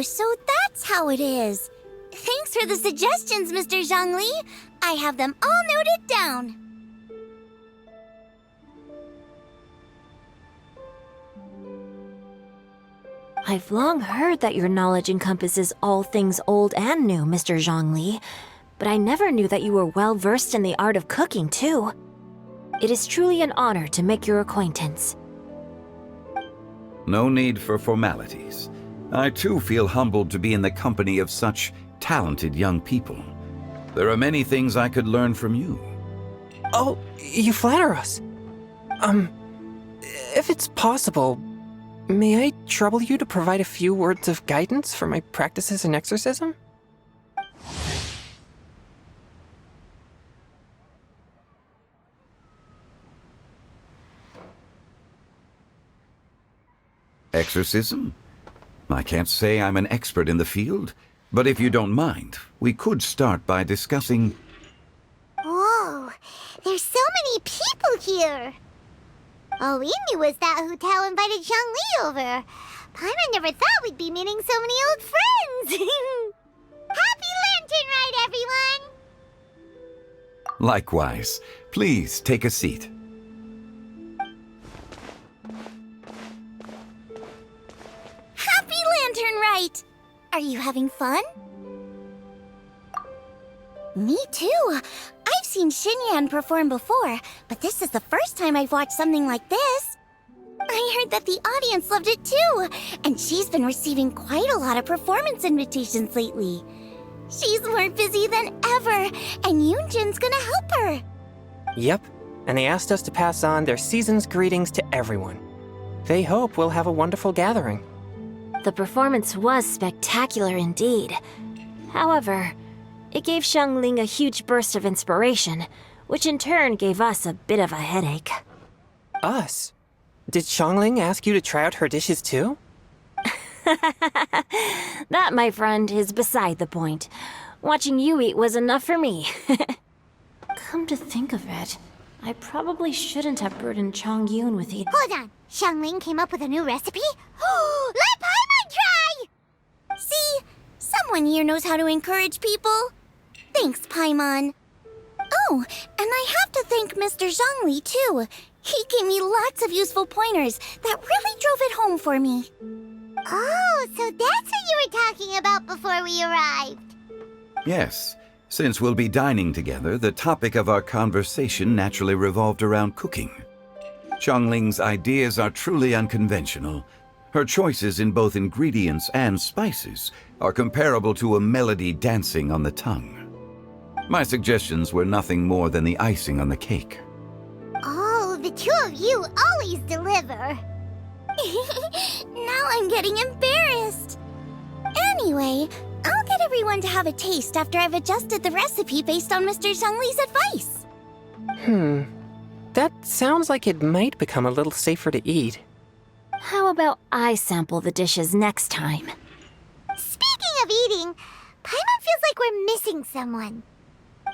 so that's how it is. Thanks for the suggestions, Mr. Zhongli. I have them all noted down. I've long heard that your knowledge encompasses all things old and new, Mr. Zhongli, but I never knew that you were well versed in the art of cooking, too. It is truly an honor to make your acquaintance. No need for formalities. I too feel humbled to be in the company of such talented young people. There are many things I could learn from you. Oh, you flatter us. If it's possible, may I trouble you to provide a few words of guidance for my practices in exorcism? Exorcism? I can't say I'm an expert in the field, but if you don't mind, we could start by discussing... Whoa, there's so many people here. All we knew was that Hu Tao invited Zhongli over. Paimon never thought we'd be meeting so many old friends. Happy Lantern Rite, everyone! Likewise. Please take a seat. Happy Lantern Rite! Are you having fun? Me too. I've seen Xinyan perform before, but this is the first time I've watched something like this. I heard that the audience loved it too, and she's been receiving quite a lot of performance invitations lately. She's more busy than ever, and Yoonjin's gonna help her. Yep, and they asked us to pass on their season's greetings to everyone. They hope we'll have a wonderful gathering. The performance was spectacular indeed. However, it gave Xiangling a huge burst of inspiration, which in turn gave us a bit of a headache. Us? Did Xiangling ask you to try out her dishes too? That, my friend, is beside the point. Watching you eat was enough for me. Come to think of it, I probably shouldn't have burdened Chongyun with eating. Hold on, Xiangling came up with a new recipe? Let Paimon try! See? Someone here knows how to encourage people. Thanks, Paimon. Oh, and I have to thank Mr. Zhongli, too. He gave me lots of useful pointers that really drove it home for me. Oh, so that's what you were talking about before we arrived. Yes. Since we'll be dining together, the topic of our conversation naturally revolved around cooking. Xiangling's ideas are truly unconventional. Her choices in both ingredients and spices are comparable to a melody dancing on the tongue. My suggestions were nothing more than the icing on the cake. Oh, the two of you always deliver. Now I'm getting embarrassed. Anyway, I'll get everyone to have a taste after I've adjusted the recipe based on Mr. Zhongli's advice. That sounds like it might become a little safer to eat. How about I sample the dishes next time? Speaking of eating, Paimon feels like we're missing someone.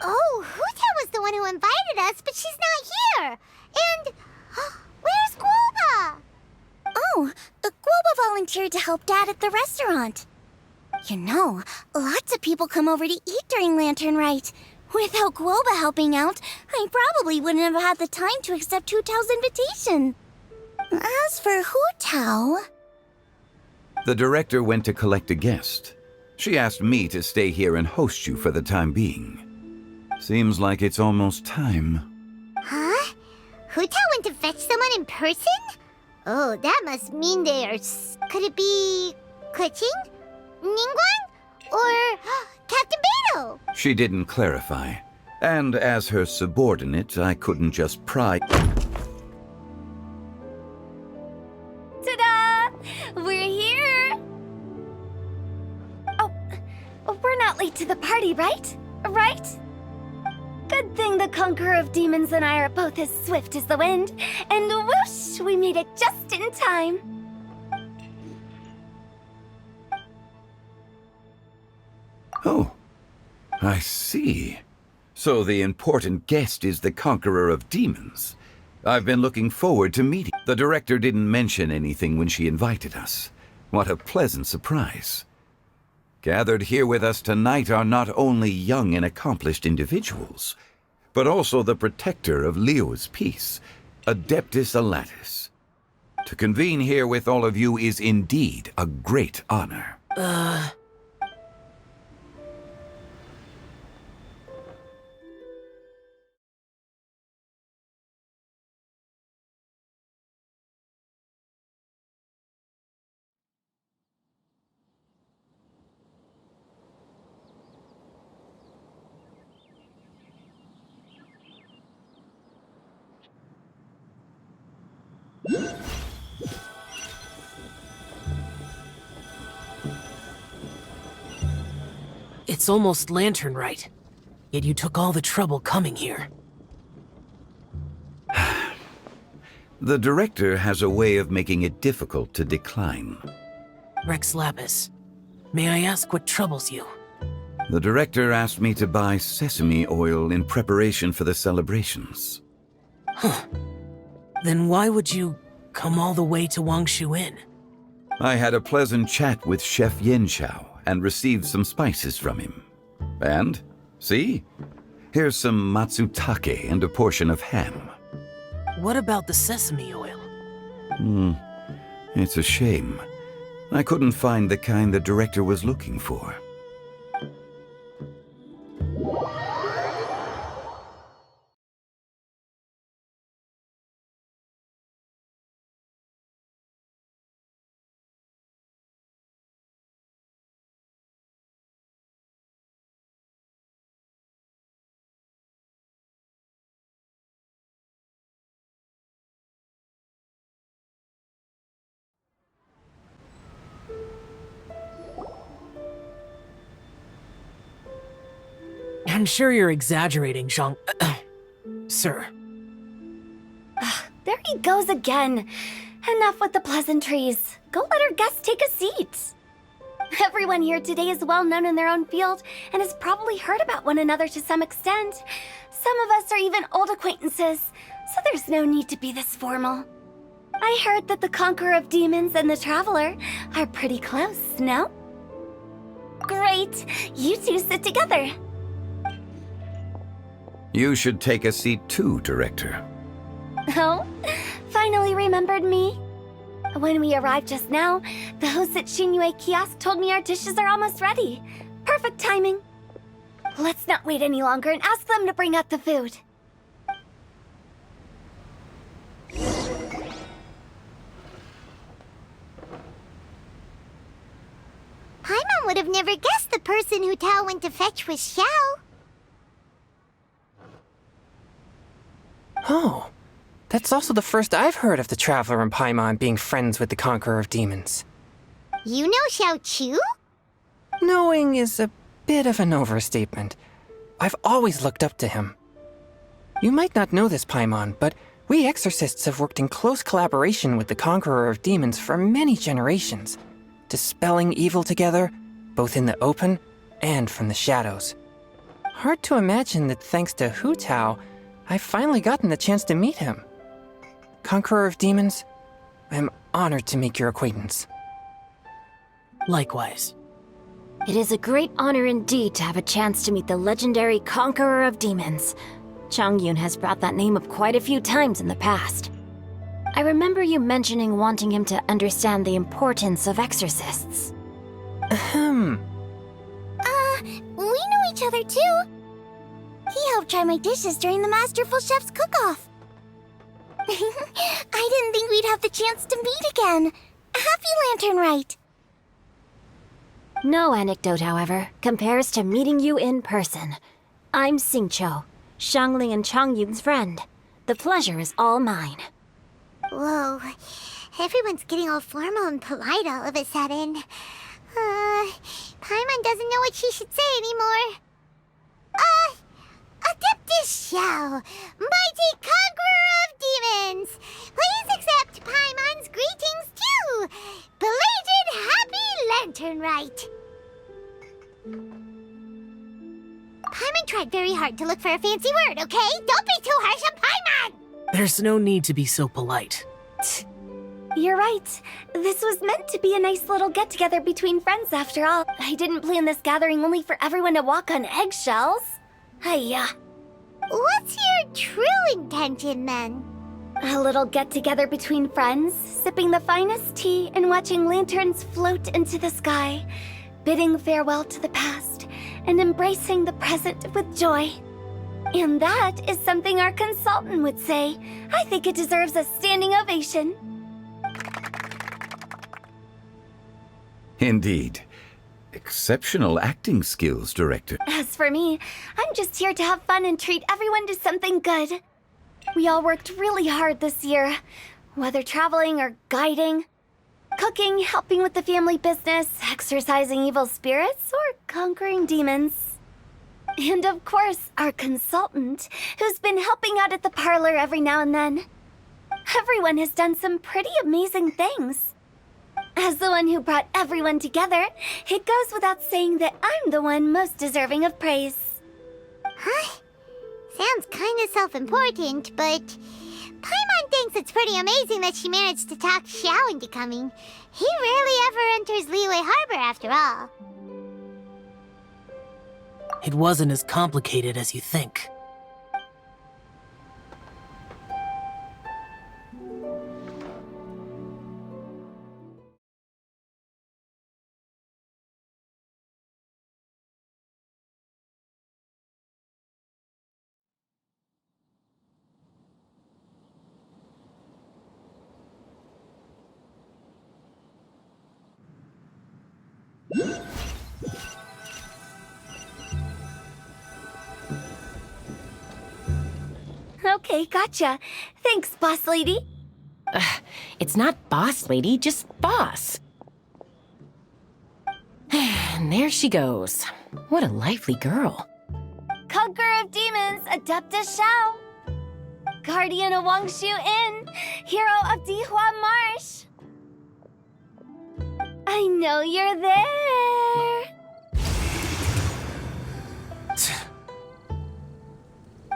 Oh, Hu-Tao was the one who invited us, but she's not here. And where's Guoba? Oh, Guoba volunteered to help Dad at the restaurant. You know, lots of people come over to eat during Lantern Rite. Without Guoba helping out, I probably wouldn't have had the time to accept Hu-Tao's invitation. As for Hu-Tao... The director went to collect a guest. She asked me to stay here and host you for the time being. Seems like it's almost time. Huh? Hu-Tao went to fetch someone in person? Oh, that must mean there's... Could it be... Keqing? Ningguang? Or Captain Beidou? She didn't clarify. And as her subordinate, I couldn't just pry... Ta-da! We're here! Oh, we're not late to the party, right? Right? Good thing the Conqueror of Demons and I are both as swift as the wind. And whoosh, we made it just in time. Oh, I see. So the important guest is the Conqueror of Demons. I've been looking forward to meeting. The director didn't mention anything when she invited us. What a pleasant surprise. Gathered here with us tonight are not only young and accomplished individuals, but also the protector of Leo's peace, Adeptus Alatus. To convene here with all of you is indeed a great honor. It's almost lantern right. Yet you took all the trouble coming here. The director has a way of making it difficult to decline. Rex Lapis, may I ask what troubles you? The director asked me to buy sesame oil in preparation for the celebrations. Then why would you come all the way to Wangshu Inn? I had a pleasant chat with Chef Yenshao and received some spices from him. And, see? Here's some matsutake and a portion of ham. What about the sesame oil? It's a shame. I couldn't find the kind the director was looking for. I'm sure you're exaggerating, Zhang... Sir. There he goes again. Enough with the pleasantries. Go let our guests take a seat. Everyone here today is well known in their own field and has probably heard about one another to some extent. Some of us are even old acquaintances, so there's no need to be this formal. I heard that the Conqueror of Demons and the Traveler are pretty close, no? Great! You two sit together. You should take a seat too, Director. Oh, finally remembered me? When we arrived just now, the host at Shinue Kiosk told me our dishes are almost ready. Perfect timing. Let's not wait any longer and ask them to bring out the food. Paimon would have never guessed the person who Tao went to fetch was Xiao. Oh, that's also the first I've heard of the Traveler and Paimon being friends with the Conqueror of Demons. You know Xiao Chu? Knowing is a bit of an overstatement. I've always looked up to him. You might not know this, Paimon, but we exorcists have worked in close collaboration with the Conqueror of Demons for many generations, dispelling evil together, both in the open and from the shadows. Hard to imagine that thanks to Hu Tao, I've finally gotten the chance to meet him. Conqueror of Demons, I'm honored to make your acquaintance. Likewise. It is a great honor indeed to have a chance to meet the legendary Conqueror of Demons. Changyun has brought that name up quite a few times in the past. I remember you mentioning wanting him to understand the importance of exorcists. We know each other too. He helped try my dishes during the Masterful Chef's cook-off. I didn't think we'd have the chance to meet again. Happy Lantern Rite. No anecdote, however, compares to meeting you in person. I'm Xingqiu, Xiangling and Changyun's friend. The pleasure is all mine. Whoa, everyone's getting all formal and polite all of a sudden. Paimon doesn't know what she should say anymore. Adeptus Xiao, mighty conqueror of demons, please accept Paimon's greetings too. Belated Happy Lantern Rite. Paimon tried very hard to look for a fancy word, okay? Don't be too harsh on Paimon! There's no need to be so polite. You're right. This was meant to be a nice little get-together between friends after all. I didn't plan this gathering only for everyone to walk on eggshells. Hiya. What's your true intention, then? A little get-together between friends, sipping the finest tea and watching lanterns float into the sky, bidding farewell to the past, and embracing the present with joy. And that is something our consultant would say. I think it deserves a standing ovation. Indeed. Exceptional acting skills, Director. As for me, I'm just here to have fun and treat everyone to something good. We all worked really hard this year, whether traveling or guiding, cooking, helping with the family business, exorcising evil spirits, or conquering demons. And of course, our consultant, who's been helping out at the parlor every now and then. Everyone has done some pretty amazing things. As the one who brought everyone together, it goes without saying that I'm the one most deserving of praise. Huh? Sounds kinda self-important, but Paimon thinks it's pretty amazing that she managed to talk Xiao into coming. He rarely ever enters Liyue Harbor after all. It wasn't as complicated as you think. Okay, gotcha. Thanks, boss lady. It's not boss lady, just boss. And there she goes. What a lively girl. Conqueror of demons, Adepta Xiao. Guardian of Wangshu Inn, hero of Dihua Marsh. I know you're there.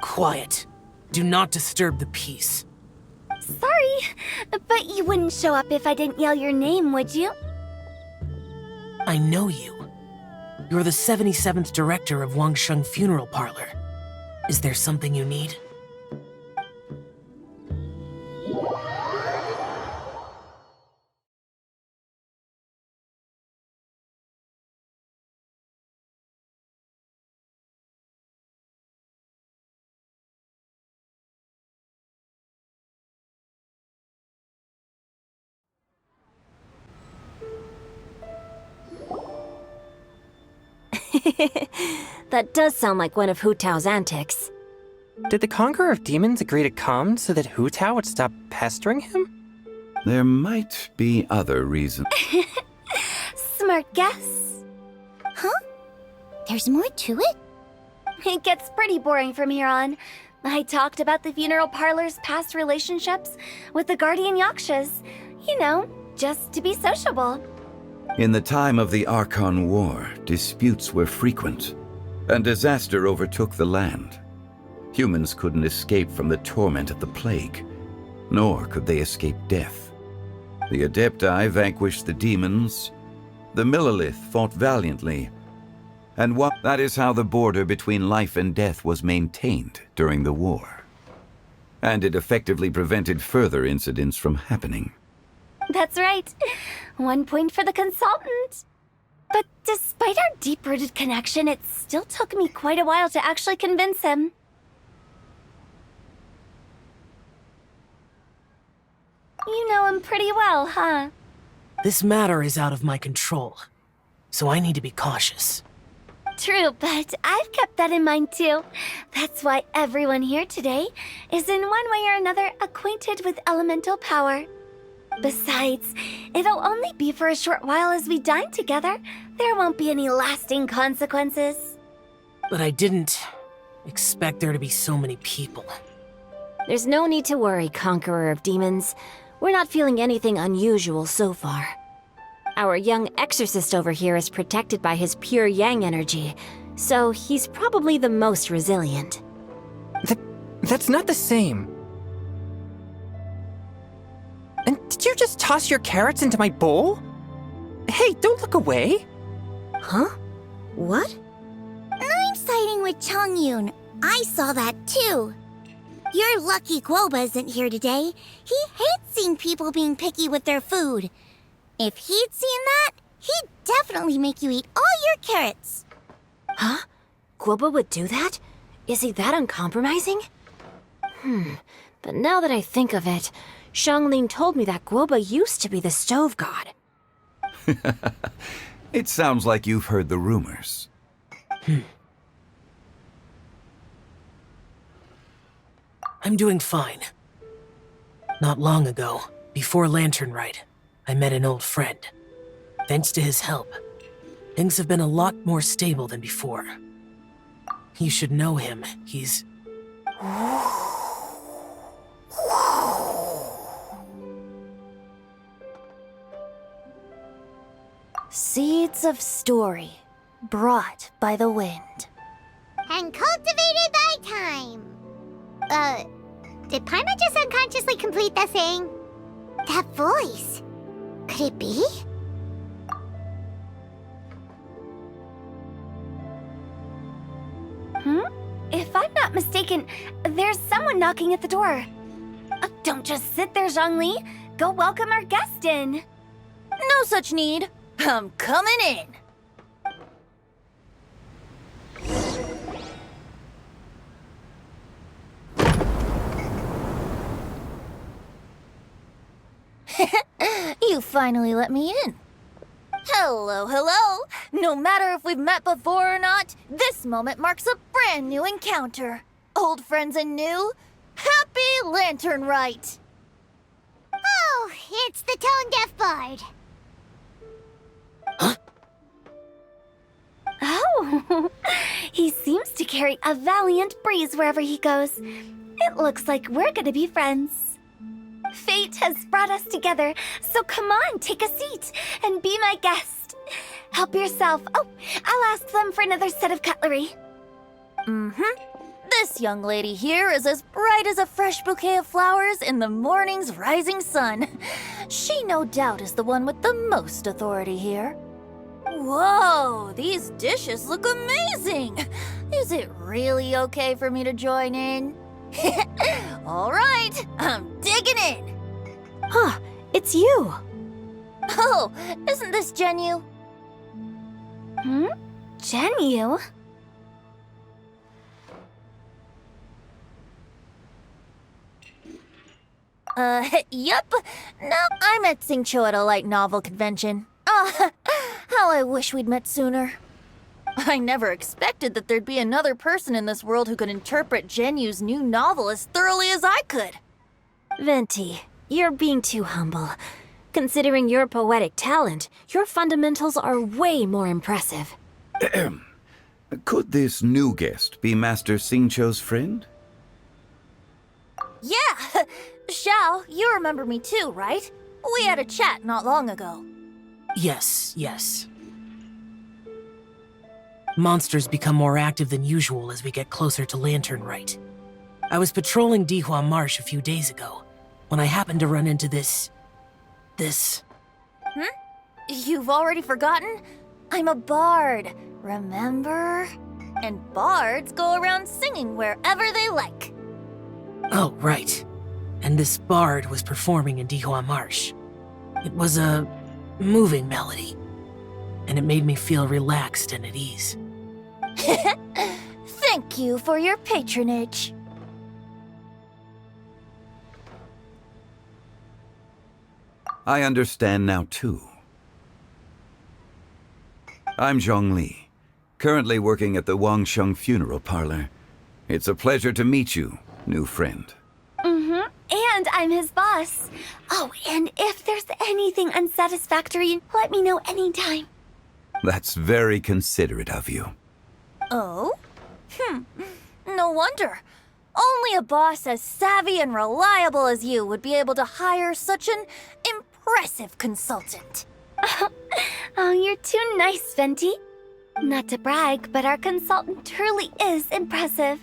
Quiet. Do not disturb the peace. Sorry, but you wouldn't show up if I didn't yell your name, would you? I know you. You're the 77th director of Wangsheng Funeral Parlor. Is there something you need? That does sound like one of Hu Tao's antics. Did the Conqueror of Demons agree to come so that Hu Tao would stop pestering him? There might be other reasons. Smart guess. Huh? There's more to it? It gets pretty boring from here on. I talked about the funeral parlor's past relationships with the Guardian Yakshas. You know, just to be sociable. In the time of the Archon War, disputes were frequent, and disaster overtook the land. Humans couldn't escape from the torment of the plague, nor could they escape death. The Adepti vanquished the demons, the Millelith fought valiantly, and that is how the border between life and death was maintained during the war. And it effectively prevented further incidents from happening. That's right. 1 point for the consultant. But despite our deep-rooted connection, it still took me quite a while to actually convince him. You know him pretty well, huh? This matter is out of my control, so I need to be cautious. True, but I've kept that in mind too. That's why everyone here today is in one way or another acquainted with elemental power. Besides, it'll only be for a short while as we dine together. There won't be any lasting consequences. But I didn't expect there to be so many people. There's no need to worry, Conqueror of Demons. We're not feeling anything unusual so far. Our young exorcist over here is protected by his pure yang energy, so he's probably the most resilient. That's not the same. And did you just toss your carrots into my bowl? Hey, don't look away. Huh? What? I'm siding with Chongyun. I saw that too. You're lucky Guoba isn't here today. He hates seeing people being picky with their food. If he'd seen that, he'd definitely make you eat all your carrots. Huh? Guoba would do that? Is he that uncompromising? But now that I think of it, Xiangling told me that Guoba used to be the stove god. It sounds like you've heard the rumors. I'm doing fine. Not long ago, before Lantern Rite, I met an old friend. Thanks to his help, things have been a lot more stable than before. You should know him. He's... Seeds of story, brought by the wind. And cultivated by time. Did Paimon just unconsciously complete that saying? That voice. Could it be? If I'm not mistaken, there's someone knocking at the door. Don't just sit there, Zhongli. Go welcome our guest in. No such need. I'm coming in. You finally let me in. Hello, hello. No matter if we've met before or not, this moment marks a brand new encounter. Old friends and new. Happy Lantern Rite. Oh, it's the tone-deaf bard. Oh, he seems to carry a valiant breeze wherever he goes. It looks like we're gonna be friends. Fate has brought us together, so come on, take a seat and be my guest. Help yourself. Oh, I'll ask them for another set of cutlery. This young lady here is as bright as a fresh bouquet of flowers in the morning's rising sun. She no doubt is the one with the most authority here. Whoa, these dishes look amazing! Is it really okay for me to join in? All right, I'm digging in! Huh, it's you. Oh, isn't this Genyu? Genyu? Yup. No, I met Xingqiu at a light novel convention. How I wish we'd met sooner. I never expected that there'd be another person in this world who could interpret Genyu's new novel as thoroughly as I could. Venti, you're being too humble. Considering your poetic talent, your fundamentals are way more impressive. Could this new guest be Master Xingqiu's friend? Yeah! Xiao, you remember me too, right? We had a chat not long ago. Yes. Monsters become more active than usual as we get closer to Lantern Rite. I was patrolling Dihua Marsh a few days ago, when I happened to run into this... You've already forgotten? I'm a bard, remember? And bards go around singing wherever they like. Oh, right. And this bard was performing in Dihua Marsh. It was a moving melody, and it made me feel relaxed and at ease. Thank you for your patronage. I understand now, too. I'm Zhongli, currently working at the Wangsheng Funeral Parlor. It's a pleasure to meet you, new friend. And I'm his boss. Oh, and if there's anything unsatisfactory, let me know anytime. That's very considerate of you. Oh? No wonder. Only a boss as savvy and reliable as you would be able to hire such an impressive consultant. Oh, you're too nice, Venti. Not to brag, but our consultant truly is impressive.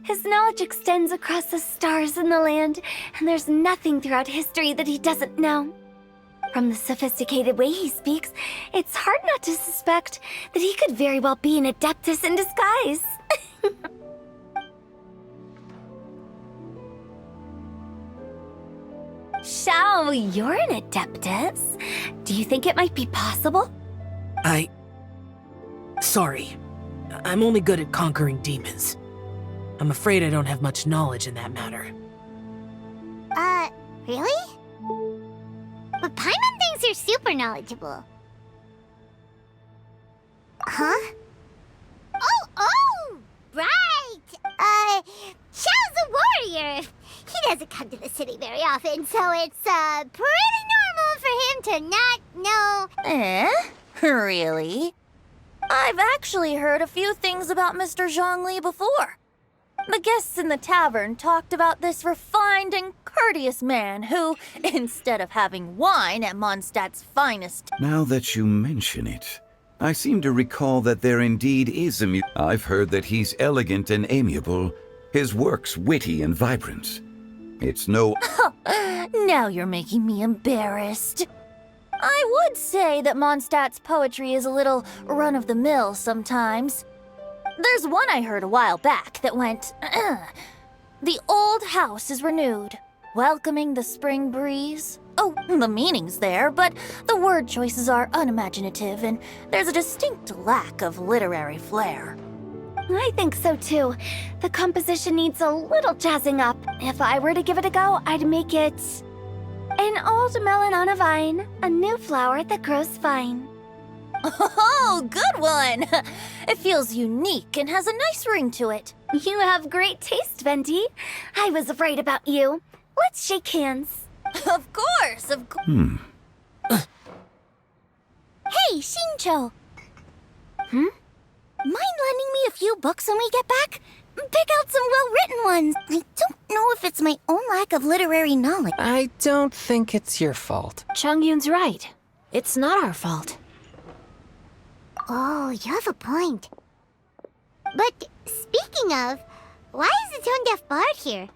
His knowledge extends across the stars and the land, and there's nothing throughout history that he doesn't know. From the sophisticated way he speaks, it's hard not to suspect that he could very well be an adeptus in disguise. Shao, you're an adeptus. Do you think it might be possible? Sorry. I'm only good at conquering demons. I'm afraid I don't have much knowledge in that matter. Really? But Paimon thinks you're super knowledgeable. Huh? Oh, right! Xiao's a warrior! He doesn't come to the city very often, so it's, pretty normal for him to not know... Eh? Really? I've actually heard a few things about Mr. Zhongli before. The guests in the tavern talked about this refined and courteous man who, instead of having wine at Mondstadt's finest... Now that you mention it, I seem to recall that there indeed is a I've heard that he's elegant and amiable, his works witty and vibrant. It's no... Now you're making me embarrassed. I would say that Mondstadt's poetry is a little run-of-the-mill sometimes. There's one I heard a while back that went, "The old house is renewed, welcoming the spring breeze." Oh, the meaning's there, but the word choices are unimaginative, and there's a distinct lack of literary flair. I think so too. The composition needs a little jazzing up. If I were to give it a go, I'd make it... an old melon on a vine, a new flower that grows fine. Oh, good one! It feels unique and has a nice ring to it. You have great taste, Venti. I was right about you. Let's shake hands. Of course, Hey, Shincho! Mind lending me a few books when we get back? Pick out some well-written ones. I don't know if it's my own lack of literary knowledge. I don't think it's your fault. Chongyun's right. It's not our fault. Oh, you have a point. But speaking of, why is the tone-deaf bard here?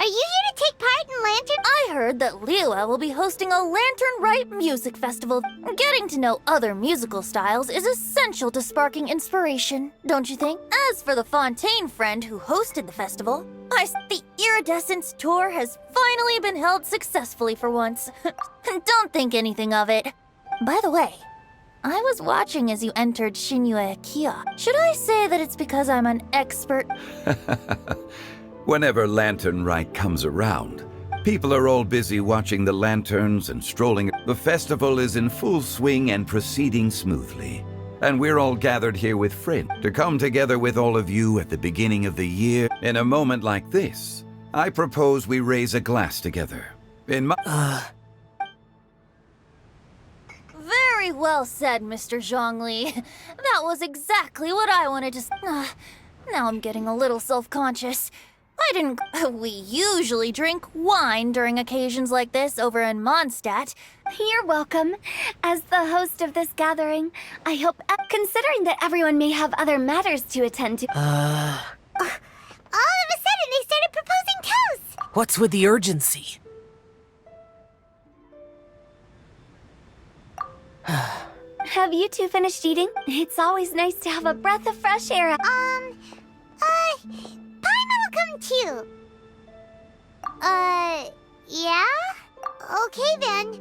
Are you here to take part in Lantern? I heard that Liyue will be hosting a Lantern Rite music festival. Getting to know other musical styles is essential to sparking inspiration, don't you think? As for the Fontaine friend who hosted the festival, the Iridescence tour has finally been held successfully for once. Don't think anything of it. By the way, I was watching as you entered Shinyue Kia. Should I say that it's because I'm an expert? Whenever Lantern Rite comes around, people are all busy watching the lanterns and strolling. The festival is in full swing and proceeding smoothly. And we're all gathered here with friends to come together with all of you at the beginning of the year. In a moment like this, I propose we raise a glass together. Very well said, Mr. Zhongli. That was exactly what I wanted to... now I'm getting a little self-conscious. We usually drink wine during occasions like this over in Mondstadt. You're welcome. As the host of this gathering, I hope, considering that everyone may have other matters to attend to... All of a sudden, they started proposing toasts! What's with the urgency? Have you two finished eating? It's always nice to have a breath of fresh air. Paimon will come too. Yeah? Okay then.